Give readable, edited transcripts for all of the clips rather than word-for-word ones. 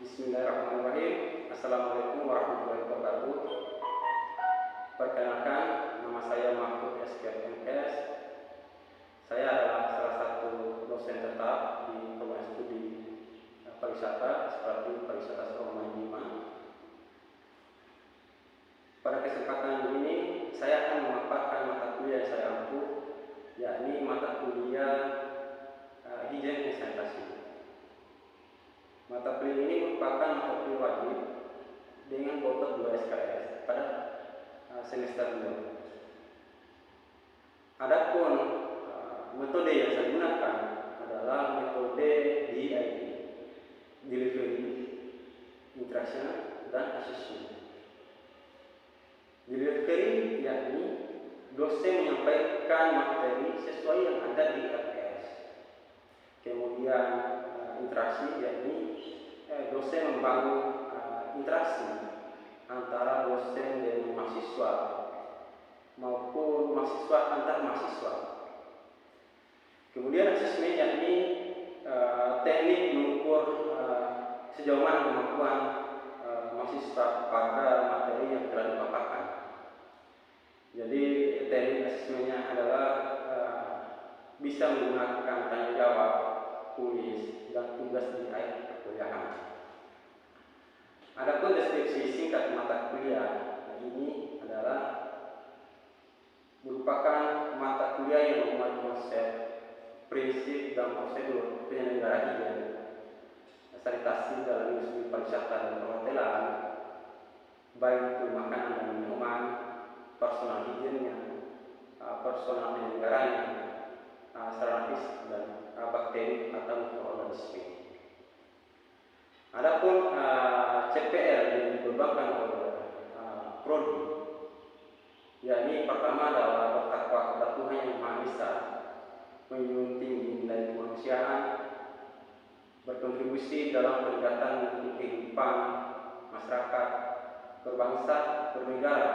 Bismillahirrahmanirrahim. Assalamualaikum warahmatullahi wabarakatuh. Perkenalkan, nama saya Mahfud SKMS. Saya adalah salah satu dosen tetap di program studi pariwisata seperti pariwisata Surabaya 5. Pada kesempatan ini saya akan memaparkan mata kuliah yang saya ampuh, yakni mata kuliah higien dan sanitasi. Mata kuliah ini merupakan mata kuliah wajib dengan bobot 2 SKS pada semester 2. Adapun metode yang saya gunakan adalah metode DID, Delivery, Interaction, dan Assessment. Delivery yakni dosen menyampaikan materi sesuai yang ada di LPS. Kemudian interaksi yakni dosen membangun interaksi antara dosen dengan mahasiswa maupun mahasiswa antar mahasiswa. Kemudian asesmen yakni teknik mengukur sejauh mana kemampuan mahasiswa pada materi yang telah dipaparkan. Jadi teknik asesmennya adalah bisa menggunakan tanya jawab, kuis, dan tugas di akhir perkuliahan. Adapun deskripsi singkat mata kuliah ini adalah merupakan mata kuliah yang memuat konsep, prinsip, dan prosedur penyelenggaraan higien, sanitasi dalam industri pariwisata dan perhotelan, baik itu makanan dan minuman, personal higiennya, personal penyelenggaranya, sarana fisik dan bakteri atau mikroorganisme. Adapun CPR yang dibebankan oleh prodi, yakni pertama adalah bertakwa kepada Tuhan yang Maha Esa, menjunjung tinggi nilai kemanusiaan, berkontribusi dalam peningkatan kehidupan masyarakat, berbangsa, bernegara,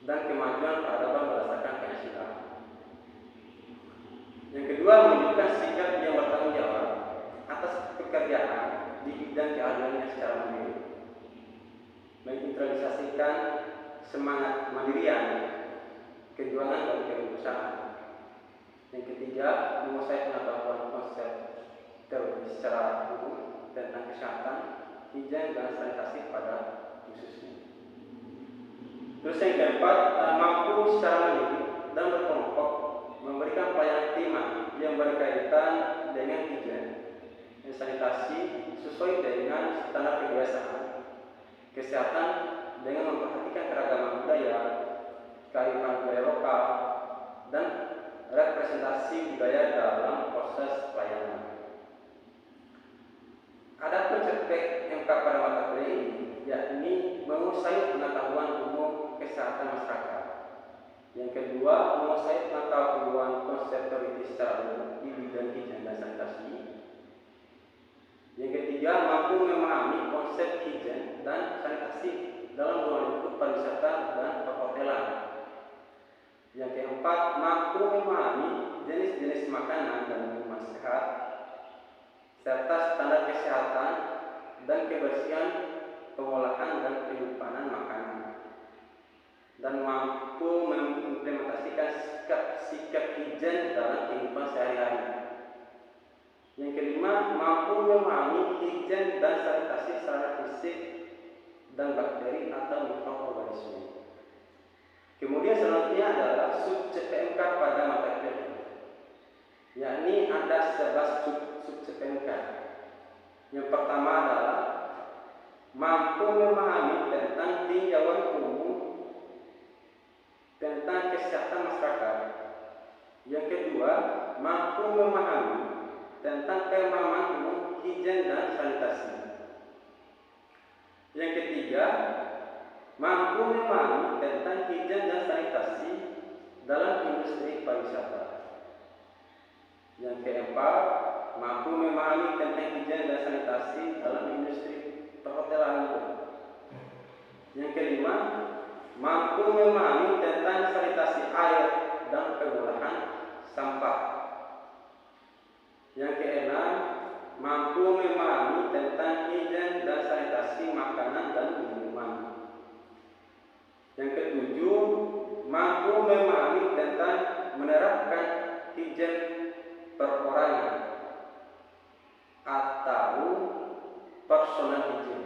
dan kemajuan peradaban berdasarkan Pancasila. Yang kedua, menunjukkan sikap yang bertanggung jawab atas pekerjaan di bidang keahliannya secara mandiri, mengintegrasikan semangat kemandirian, kejuangan dan kewirausahaan. Yang ketiga, menguasai pengetahuan konsep teori secara umum tentang kesehatan, higien dan sanitasi pada khususnya. Terus yang keempat, mampu secara mandiri dan berkelompok memberikan pelayanan prima yang berkaitan dengan higien dan sanitasi sesuai dengan standar kebiasaan, kesehatan dengan memperhatikan keragaman budaya, kearifan budaya lokal, dan representasi budaya dalam proses pelayanan. Adapun aspek yang pada mata kuliah ini yakni menguasai pengetahuan umum kesehatan masyarakat. Yang kedua, menguasai pengetahuan konsep teoritis secara umum di bidang higien dan sanitasi. Yang ketiga, mampu memahami konsep higien dan sanitasi dalam ruang lingkup pariwisata dan perhotelan. Yang keempat, mampu memahami jenis-jenis makanan dan minuman sehat serta standar kesehatan dan kebersihan pengolahan dan penyimpanan makanan, dan mampu mengimplementasikan sikap higien dalam kehidupan sehari-hari. Yang kelima, mampu memahami higien dan sanitasi secara fisik dan bakteri atau mikroorganisme. Kemudian selanjutnya adalah sub CPMK pada mata kuliah, yakni ada 11 sub CPMK. Yang pertama adalah mampu memahami tentang tinjauan umum tentang kesehatan masyarakat. Yang kedua, mampu memahami tentang pemahaman umum higien dan sanitasi. Yang ketiga, mampu memahami tentang higien dan sanitasi dalam industri pariwisata. Yang keempat, mampu memahami tentang higien dan sanitasi dalam industri perhotelan. Yang kelima, mampu memahami tentang sanitasi air dan pengolahan sampah. Yang keenam, mampu memahami tentang higien dan sanitasi makanan dan minuman. Yang ketujuh, mampu memahami tentang menerapkan higien perorangan atau personal higien.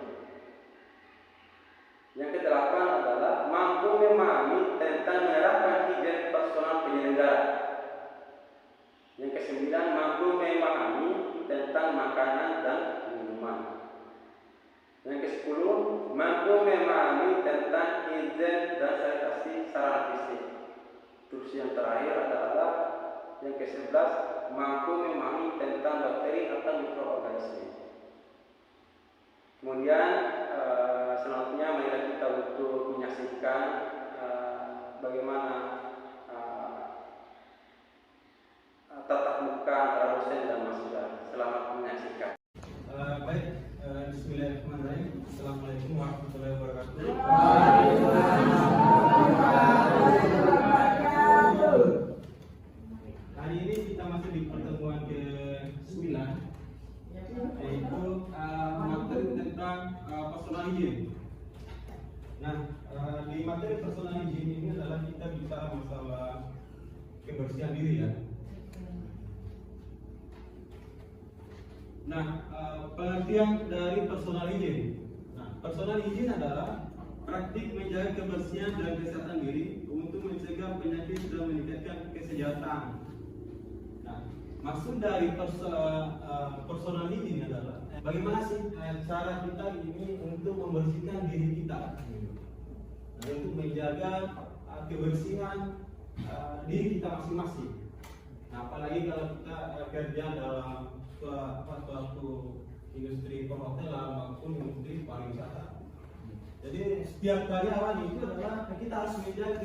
Yang kedelapan adalah mampu memahami tentang menerapkan higien personal penyelenggara. Yang kesembilan, mampu memahami tentang makanan dan minuman. Yang kesepuluh, mampu memahami tentang higien dan sanitasi sarana fisik. Terus yang terakhir adalah yang ke-11, mampu memahami tentang bakteri atau mikroorganisme. Kemudian selanjutnya marilah kita untuk menyaksikan bagaimana tatap muka antara dosen dan mahasiswa. Selamat menyaksikan. Baik, bismillahirrahmanirrahim. Assalamualaikum warahmatullahi wabarakatuh. Hari ini kita masih di pertemuan ke-9, yaitu materi tentang personal hygiene. Nah, di materi personal hygiene ini adalah kita bicara masalah kebersihan diri ya. Nah, pengertian dari personal hygiene. Nah, personal hygiene adalah praktik menjaga kebersihan dan kesehatan diri untuk mencegah penyakit dan meningkatkan kesejahteraan. Nah, maksud dari personal hygiene adalah bagaimana sih cara kita ini untuk membersihkan diri kita, nah, untuk menjaga kebersihan diri kita masing-masing. Nah, apalagi kalau kita kerja dalam suatu industri perhotelan maupun industri pariwisata. Jadi setiap karyawan itu adalah kita harus menjaga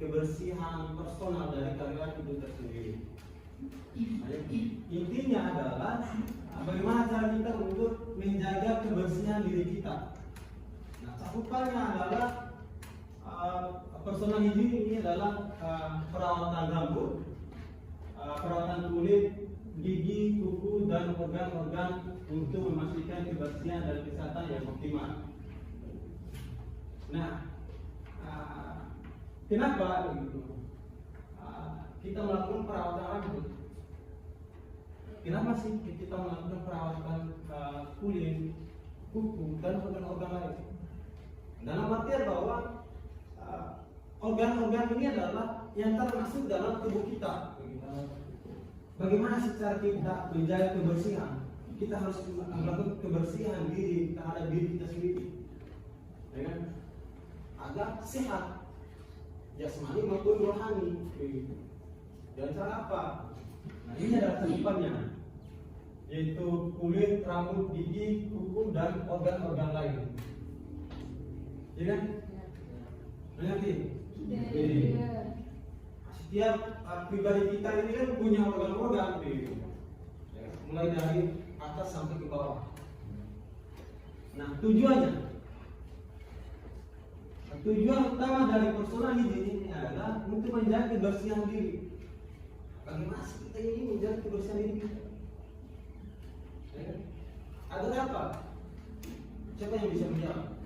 kebersihan personal dari karyawan itu tersendiri. Nah, intinya adalah bagaimana cara kita untuk menjaga kebersihan diri kita. Nah, cakupannya adalah personal hygiene ini adalah perawatan rambut, perawatan kulit, gigi, kuku, dan organ-organ untuk memastikan kebersihan dan kesehatan yang optimal. Nah, kenapa begitu? Kita melakukan perawatan rambut? Kenapa sih kita melakukan perawatan kulit, kuku, dan organ-organ lain? Dalam artian bahwa organ-organ ini adalah yang termasuk dalam tubuh kita. Bagaimana secara kita menjaga kebersihan? Kita harus melakukan kebersihan diri terhadap diri kita sendiri, ya kan? Agar sehat jasmani maupun rohani. Dan cara apa? Nah, ini adalah cakupannya, yaitu kulit, rambut, gigi, kuku, dan organ-organ lain. Ya kan? Mengerti? Setiap pribadi kita ini kan punya organ-organ, mulai dari atas sampai ke bawah. Nah, tujuan utama dari personal hygiene ini adalah untuk menjaga kebersihan diri. Bagaimana sih kita ini menjaga kebersihan diri kita? Agar apa? Siapa yang bisa menjawab?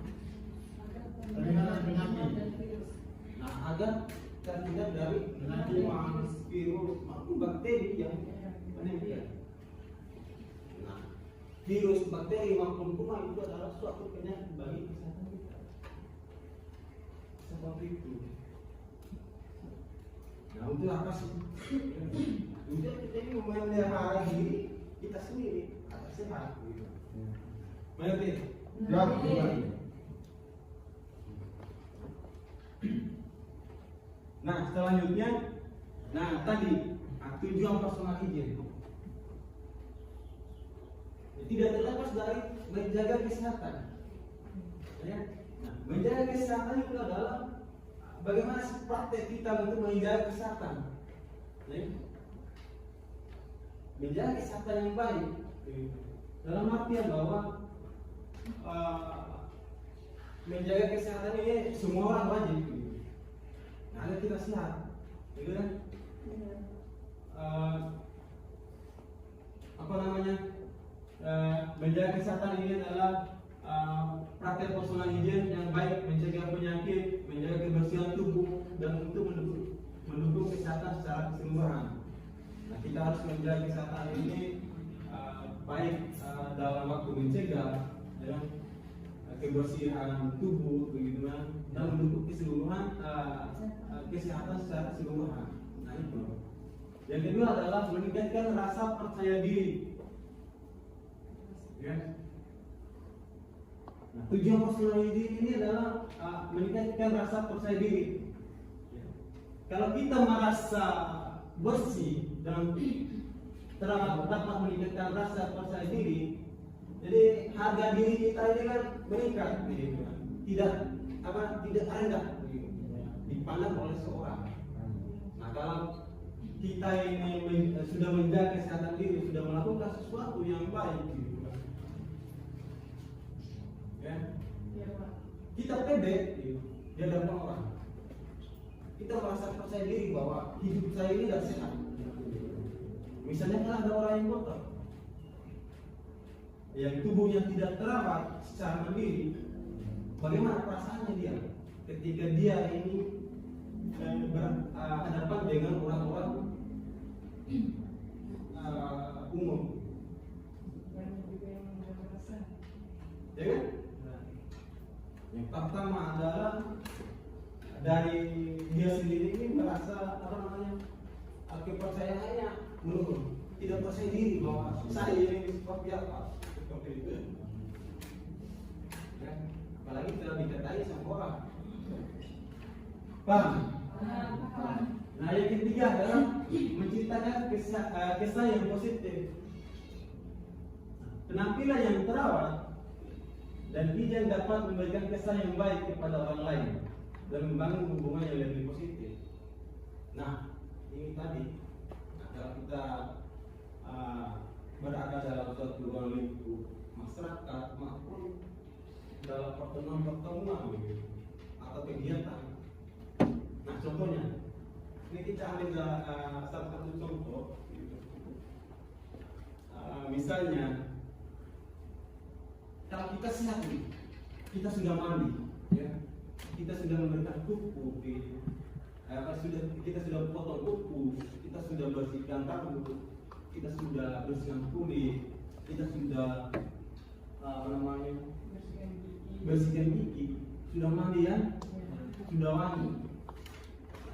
Nah, agar terhindar dari kuman, virus, maupun bakteri yang menempel. Nah, virus, bakteri maupun kuman itu adalah suatu penyakit bagi kesehatan kita. Sebab itu, nah untuk apa sih? Untuk kita ini memelihara diri kita sendiri agar sehat. Mengerti? Ya, nah, selanjutnya, tadi tujuan personal hygiene tidak terlepas dari menjaga kesehatan. Ya? Nah, menjaga kesehatan itu adalah bagaimana praktek kita untuk menjaga kesehatan. Ya? Menjaga kesehatan yang baik. Dalam artian bahwa menjaga kesehatan ini semua orang wajib. Nah, agar kita sehat, gitu kan? Apa namanya? menjaga kesehatan ini adalah praktek personal hygiene yang baik, mencegah penyakit, menjaga kebersihan tubuh, dan untuk mendukung kesehatan secara keseluruhan. Nah, kita harus menjaga kesehatan ini baik dalam waktu mencegah, ya, kebersihan tubuh, begitu kan, dan mendukung keseluruhan kesehatan secara keseluruhan. Nah itu. Yang kedua adalah meningkatkan rasa percaya diri. Ya. Nah, tujuan personal hygiene ini adalah meningkatkan rasa percaya diri. Ya. Kalau kita merasa bersih dan dapat meningkatkan rasa percaya diri, jadi harga diri kita ini kan meningkat, gitu. Tidak rendah, gitu, dipandang oleh seorang. Nah, kalau kita ini sudah menjaga kesehatan diri, sudah melakukan sesuatu yang baik, gitu, ya, kita pede gitu, di hadapan orang. Kita merasa percaya diri bahwa hidup saya ini tidak sehat. Misalnya kalau ada orang yang kotor, yang tubuhnya tidak terawat secara mandiri, bagaimana perasaannya dia ketika dia ini berhadapan dengan orang-orang umum, ya kan? Yang pertama adalah dari dia sendiri ini merasa kepercayaannya menurun, tidak percaya diri bahwa saya ini seperti apa, seperti itu. Ya, apalagi tidak dikatai sama orang. Paham? Nah, yang ketiga adalah menciptakan kesan yang positif. Penampilan yang terawat dan hijau dapat memberikan kesan yang baik kepada orang lain dan membangun hubungan yang lebih positif. Nah, ini tadi, kalau kita berada dalam suatu ruang lingkup masyarakat maupun dalam pertemuan atau kegiatan. Nah, contohnya, ini kita ambil salah satu contoh. Misalnya, kalau kita sehat, kita sudah mandi, ya, kita sudah memberikan kuku, kita sudah potong kuku, kita sudah bersihkan rambut, kita sudah bersihkan kulit, kita sudah bersihkan gigi, sudah mandi ya, sudah wangi.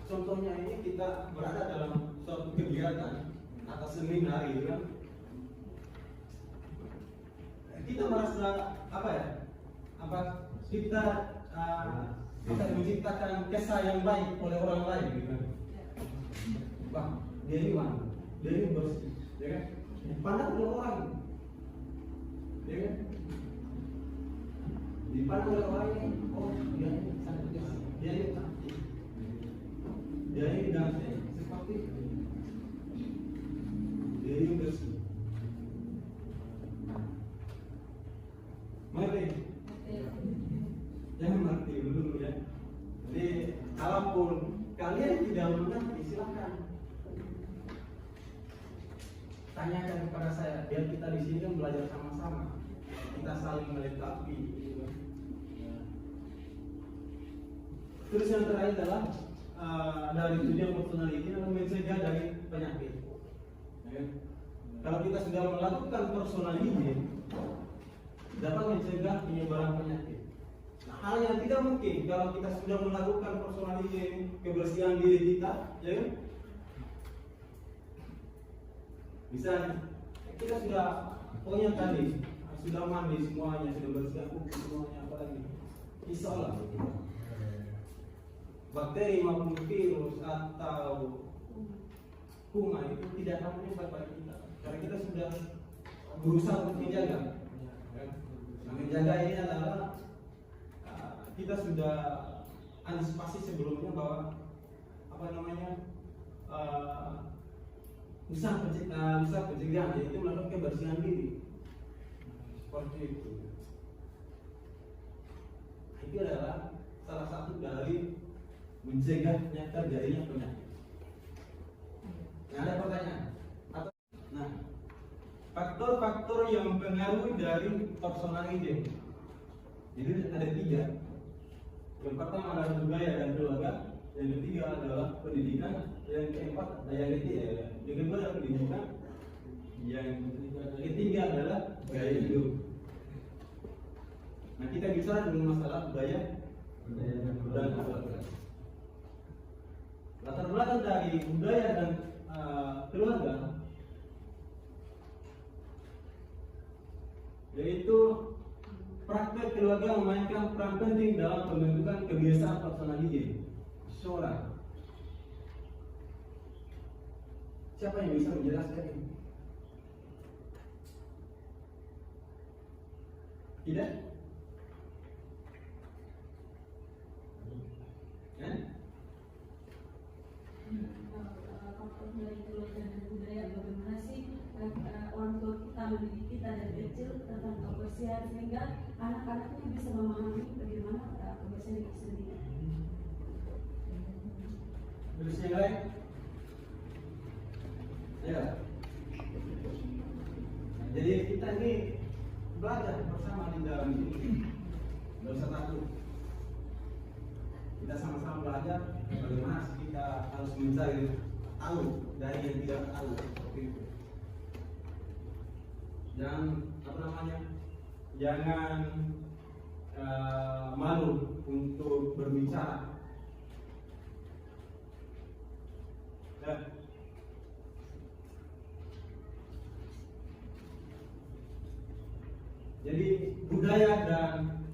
Contohnya ini kita berada dalam suatu kegiatan atau seminar, gitu kan? Kita merasa apa ya? Kita menciptakan kesan yang baik oleh orang lain, gitu kan? Bang, dia ini wangi, dia ini bersih, ya kan? Dipandang oleh orang, ya kan? Dipandang oleh orang ini, oh dia ini sangat bersih, dia ini cantik, dia ini ganteng, seperti itu. Dia ini bersih. Mengerti? Jangan mengerti dulu ya. Jadi, kalaupun kalian tidak mengerti, silakan tanyakan kepada saya. Biar kita di sini kan belajar sama-sama, kita saling melengkapi. Terus yang terakhir adalah dari tujuan personal ini adalah mencegah dari penyakit. Ya. Kalau kita sudah melakukan personal ini, dapat mencegah penyebaran penyakit. Nah, hal yang tidak mungkin kalau kita sudah melakukan personal hygiene, kebersihan diri kita, ya kan? Misalnya, kita sudah pokoknya tadi sudah mandi semuanya, sudah bersihkan kuku semuanya, apalagi insya Allah bakteri maupun virus atau kuman itu tidak akan menyebar pada kita, karena kita sudah berusaha untuk menjaga. Nah, menjaga ini adalah kita sudah antisipasi sebelumnya bahwa usaha pencegahan, yaitu melakukan kebersihan diri seperti itu. Itu adalah salah satu dari mencegahnya terjadinya penyakit. Nah, ada pertanyaan? Nah, faktor-faktor yang mempengaruhi dari personal hygiene. Jadi ada 3. Yang pertama adalah budaya dan keluarga, yang ketiga adalah pendidikan, yang keempat, yang kedua adalah pendidikan, yang ketiga adalah gaya hidup. Nah, kita bicara dengan masalah budaya dan keluarga. Latar belakang dari budaya dan keluarga yaitu praktek keluarga memainkan peran penting dalam pembentukan kebiasaan personal hygiene seseorang. Siapa yang bisa menjelaskan ini? Tidak? Ya? Faktor dari keluarga dan budaya, bagaimana sih orang tua kita mendidik kita dari kecil tentang kebersihan sehingga anak-anaknya bisa memahami bagaimana kebersihan itu sendiri. Bersih lain? Ya. Nah, jadi kita ini belajar bersama di dalam ini. Gak usah takut. Kita sama-sama belajar bagaimana kita harus mencari tahu dari yang tidak tahu seperti itu. Jangan malu untuk berbicara. Ya. Jadi budaya dan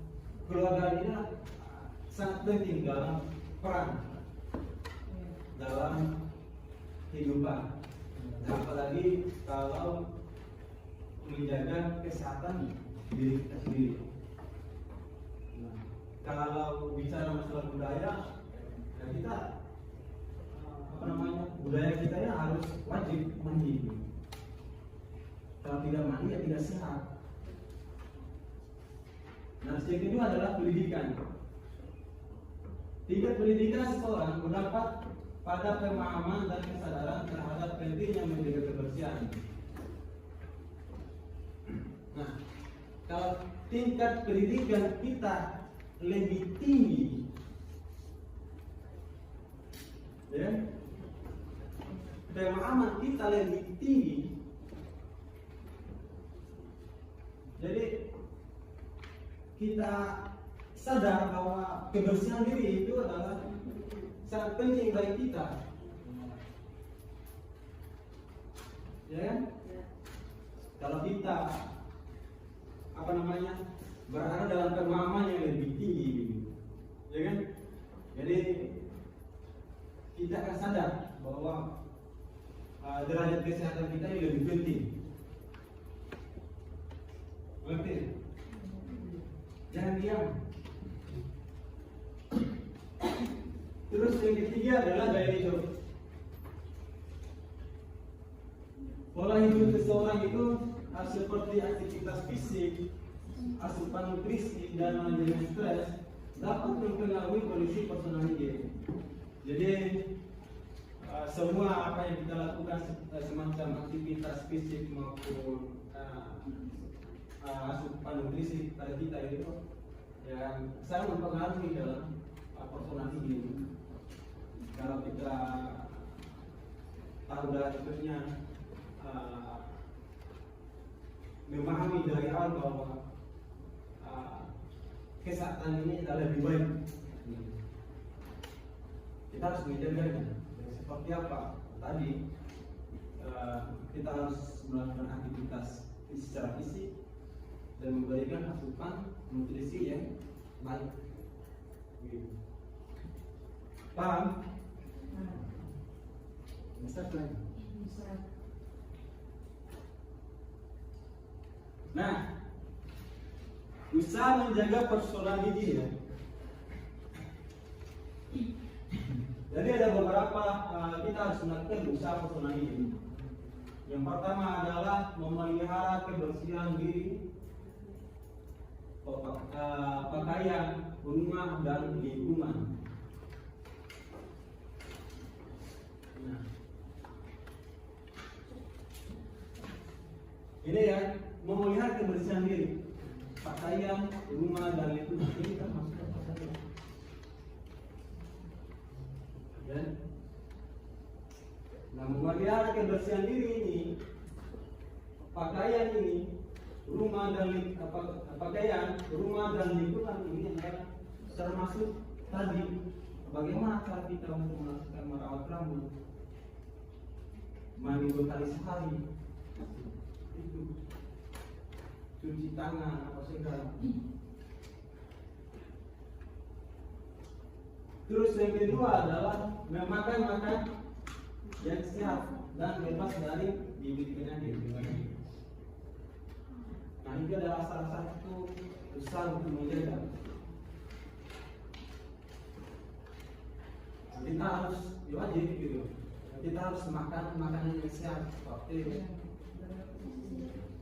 keluarga ini sangat penting dalam peran dalam kehidupan, apalagi kalau menjaga kesehatan diri kita sendiri. Nah, kalau bicara masalah budaya, ya kita budaya kita ya harus wajib mandi. Kalau tidak mandi ya tidak sehat. Nah, yang kedua adalah pendidikan. Tingkat pendidikan seseorang mendapat pada pemahaman dan kesadaran terhadap pentingnya menjaga kebersihan. Nah, kalau tingkat pendidikan kita lebih tinggi, ya, pemahaman kita lebih tinggi, jadi kita sadar bahwa kebersihan diri itu adalah sangat penting bagi kita, ya. Kalau kita berada dalam pemahaman yang lebih tinggi, ya kan? Jadi kita akan sadar bahwa derajat kesehatan kita ini lebih penting. Oke. Jangan diam. Terus yang ketiga adalah gaya hidup. Pola hidup seseorang itu seperti aktivitas fisik, asupan nutrisi, dan manajemen stres dapat mempengaruhi kondisi personal hygiene. Jadi semua apa yang kita lakukan semacam aktivitas fisik maupun asupan nutrisi pada kita itu yang sangat mempengaruhi dalam personal hygiene. Kalau kita tahu dari sebetulnya memahami dari awal bahwa kesehatan ini adalah lebih baik, kita harus menjaganya. Seperti apa tadi, kita harus melakukan aktivitas secara fisik dan memberikan asupan nutrisi yang baik. Paham? Bisa kan? Nah, usaha menjaga personal hygiene. Jadi ada beberapa kita harus melakukan usaha personal hygiene. Yang pertama adalah memelihara kebersihan diri, pakaian, rumah, dan lingkungan. Nah, Ini ya, memelihara kebersihan diri, pakaian, rumah dan lingkungan ini kan masuk apa saja. Ya. Nah, memelihara kebersihan diri ini, pakaian ini, rumah dan pakaian, rumah dan lingkungan ini adalah termasuk tadi bagaimana cara kita untuk melakukan merawat rambut, mandi 2 kali sehari, itu cuci tangan apa segala. Terus yang kedua adalah memakan makan yang sehat dan bebas dari bibit penyakit. Nah, ini adalah salah satu usaha untuk menjaga. Kita harus wajib gitu. Kita harus makan makanan yang sehat, seperti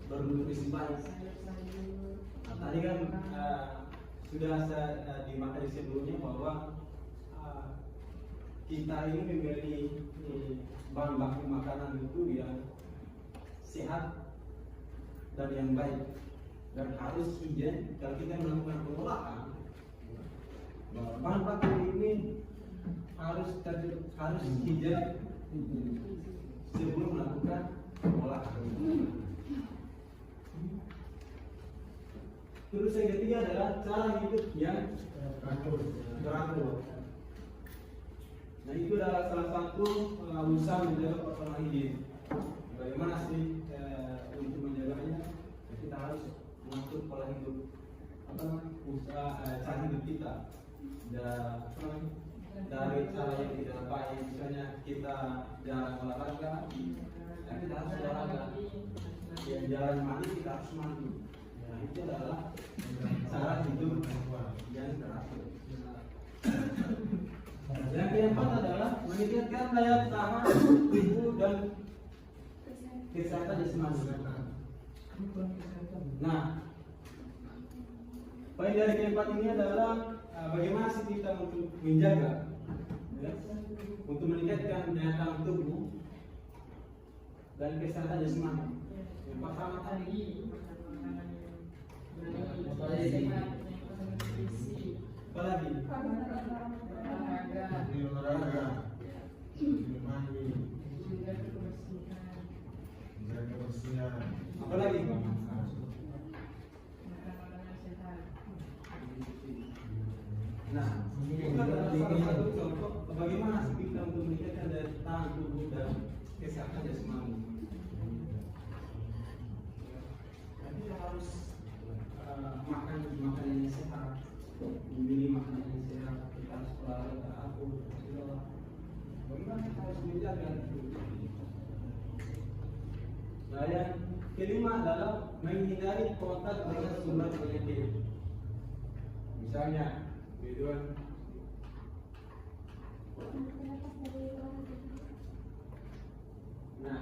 bernutrisi baik. Nah, tadi kan sudah saya dimakan sebelumnya bahwa kita ini memiliki bahan baku makanan itu yang sehat dan yang baik, dan harus higien. Kalau kita melakukan pengolahan, bahan baku ini harus higien sebelum melakukan pengolahan. Terus yang ketiga adalah cara hidup yang teratur. Nah, itu adalah salah satu usaha menjaga personal hygiene. Bagaimana sih untuk menjaganya? Kita harus mengatur pola hidup, cara hidup kita. Dari cara yang tidak baik, misalnya kita jarang olahraga, kita harus olahraga. Yang jarang mandi, kita harus mandi. Nah, itu adalah cara hidup yang teratur. Yang keempat adalah meningkatkan daya tahan tubuh dan kesehatan jasmani. Nah, poin dari keempat ini adalah bagaimana sih kita untuk menjaga, ya, untuk meningkatkan daya tahan tubuh dan kesehatan jasmani. Yang pertama tadi, apalagi? Olahraga, mandi, menjaga kebersihan. Apalagi? Nah, itu adalah salah satu contoh bagaimana kita untuk meningkatkan daya tahan tubuh dan kesehatan jasmani. Kita harus makan makanan yang sehat, memilih makanan yang sehat. Kita harus olahraga, bagaimana kita harus menjaga. Nah, yang kelima adalah menghindari kontak dengan sumber penyakit. Misalnya, videoan. Nah,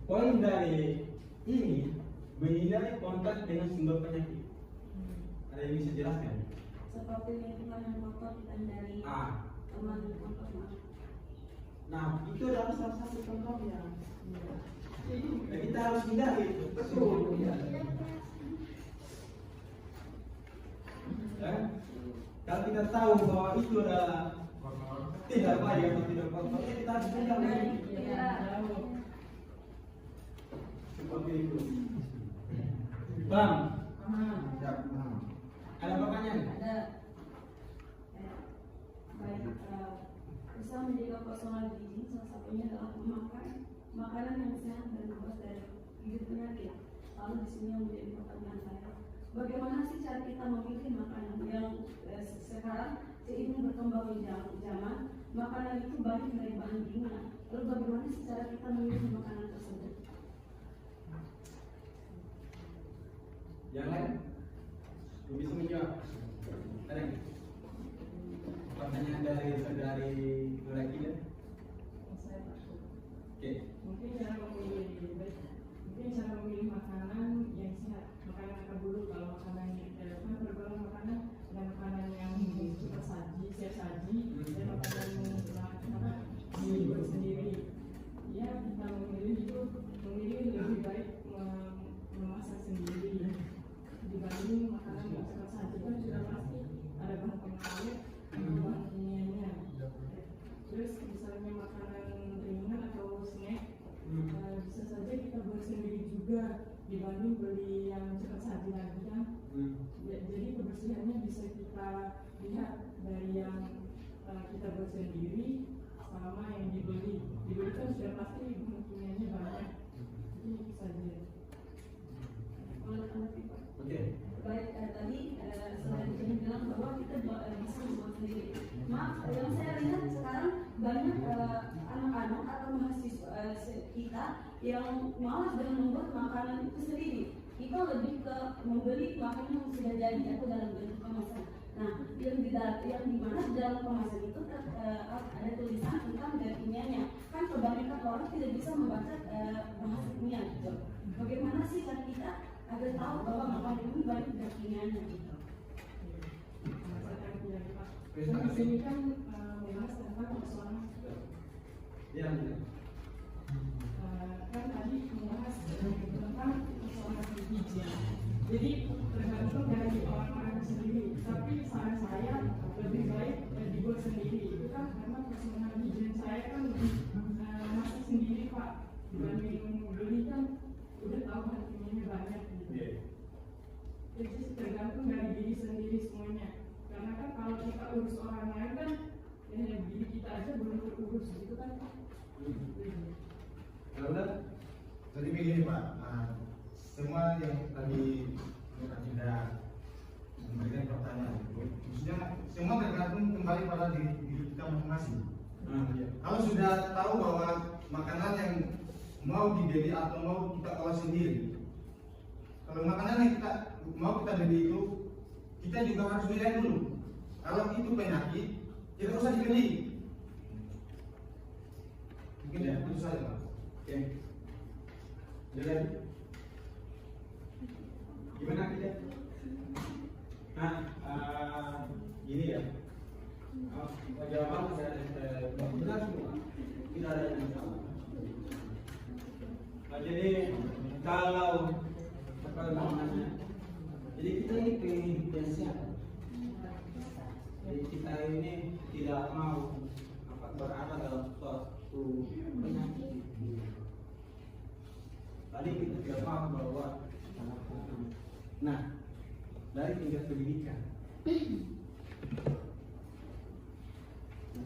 poin dari ini menghindari kontak dengan sumber penyakit. Ada yang bisa jelaskan? Seperti lingkungan kotor dan dari teman kotor. Nah, itu adalah salah satu contohnya. Nah, kita harus hindari, betul. Ya. Kalau kita tahu bahwa itu adalah tidak baik atau tidak kotor, kita harus hindari. Seperti itu. Bang, ada pertanyaan? Ada. Baik, usaha menjaga personal hygiene salah satunya adalah memakan makanan yang sehat dan bebas dari bibit penyakit. Lalu di sini yang menjadi pertanyaan saya, bagaimana sih cara kita memilih makanan yang sekarang seiring berkembangnya zaman, makanan itu banyak dari bahan kimia. Lalu bagaimana sih cara kita memilih makanan tersebut? Yang lain? Bisa menjawab? Ada? Pertanyaan dari lagi ya? Oke. Mungkin cara memilih makanan yang sehat, makanan apa dulu. Kalau makanan kan berbagai makanan, ada makanan yang cepat saji, siap saji, dan makanan yang sendiri. Ya, kita memilih lebih baik juga dibanding beli yang cepat saji lagi kan. Jadi kebersihannya bisa kita lihat dari yang kita buat sendiri sama yang dibeli kan sudah pasti kemungkinannya banyak. Jadi itu saja. Oke. Baik, tadi selain kita bilang bahwa kita bisa membuat sendiri. Yang saya lihat sekarang banyak anak-anak atau mahasiswa kita yang malas dengan membuat makanan itu sendiri. Kita lebih ke membeli makanan yang sudah jadi atau dalam bentuk kemasan. Nah, yang dimana dalam kemasan itu ada tulisan tentang zat kimianya. Kan kebanyakan orang tidak bisa membaca bahasa kimia gitu. Bagaimana sih cara kita agar tahu bahwa makanan ini banyak zat kimianya gitu? Di sini kan membahas tentang persoalan. Ya. Kan tadi membahas tentang persoalan hijau. Jadi tergantung dari orang-orang sendiri. Tapi saran saya lebih baik dibuat sendiri. Itu kan karena personal hijau saya kan masak sendiri Pak. Dibanding beli kan udah tahu harganya banyak. Gitu. Jadi tergantung dari diri sendiri semuanya. Karena kan kalau kita urus orang lain kan diri kita aja belum terurus gitu kan Pak. Jadi begini Pak, semua yang tadi tidak memberikan pertanyaan itu, maksudnya semua tergantung kembali pada diri kita masing-masing. Kalau sudah tahu bahwa makanan yang mau dibeli atau mau kita olah sendiri, kalau makanan yang mau kita beli itu, kita juga harus lihat dulu. Kalau itu penyakit, tidak usah dibeli. Mungkin itu saja Pak. Oke. Jadi gimana kita? Nah, gini ya. Jawaban saya benar semua. Tidak ada yang salah. Jadi kalau apa namanya? Jadi kita ini pengen hidup yang sehat. Jadi kita ini tidak mau berada dalam suatu penyakit. Tadi kita tidak mau bahwa dari tingkat pendidikan.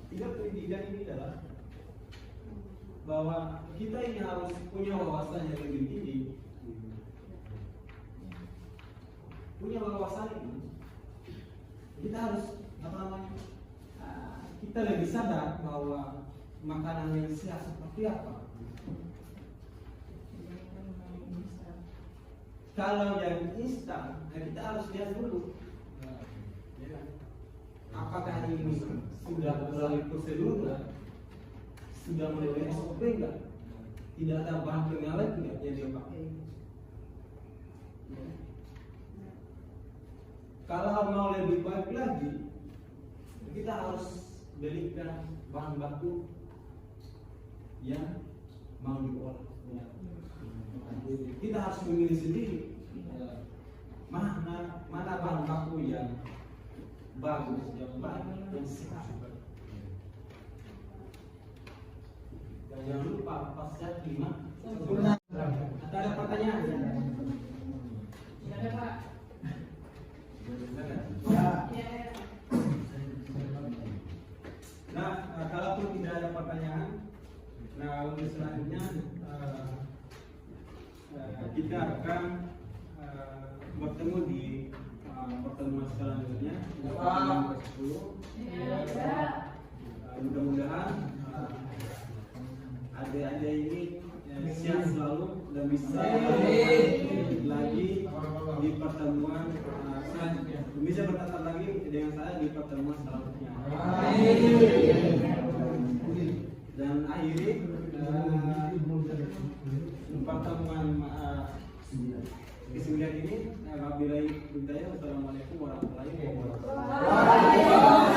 Tingkat pendidikan ini adalah bahwa kita ini harus punya wawasan yang lebih tinggi. Punya wawasan ini, kita harus kita lebih sadar bahwa makanan yang sehat seperti apa. Kalau yang instan, kita harus lihat dulu apakah ini sudah melalui prosedur, sudah melalui SOP enggak, tidak ada bahan pengawet enggak yang dia pakai. Kalau mau lebih baik lagi, kita harus belikan bahan baku yang mau diolah. Kita harus memilih sendiri mana bahan baku yang bagus, yang baik, yang sehat. Dan jangan lupa pasca 5. Ada pertanyaan? Tidak ada Pak. Nah, kalaupun tidak ada pertanyaan, nah untuk selanjutnya kita akan bertemu di pertemuan selanjutnya jam 10. Mudah-mudahan adik-adik ini sehat selalu dan bisa lagi di pertemuan selanjutnya. Bisa bertatap lagi dengan saya di pertemuan selanjutnya. Dan akhiri pertemuan ke-9 ini. Wabillahi taufiq. Wassalamualaikum warahmatullahi wabarakatuh.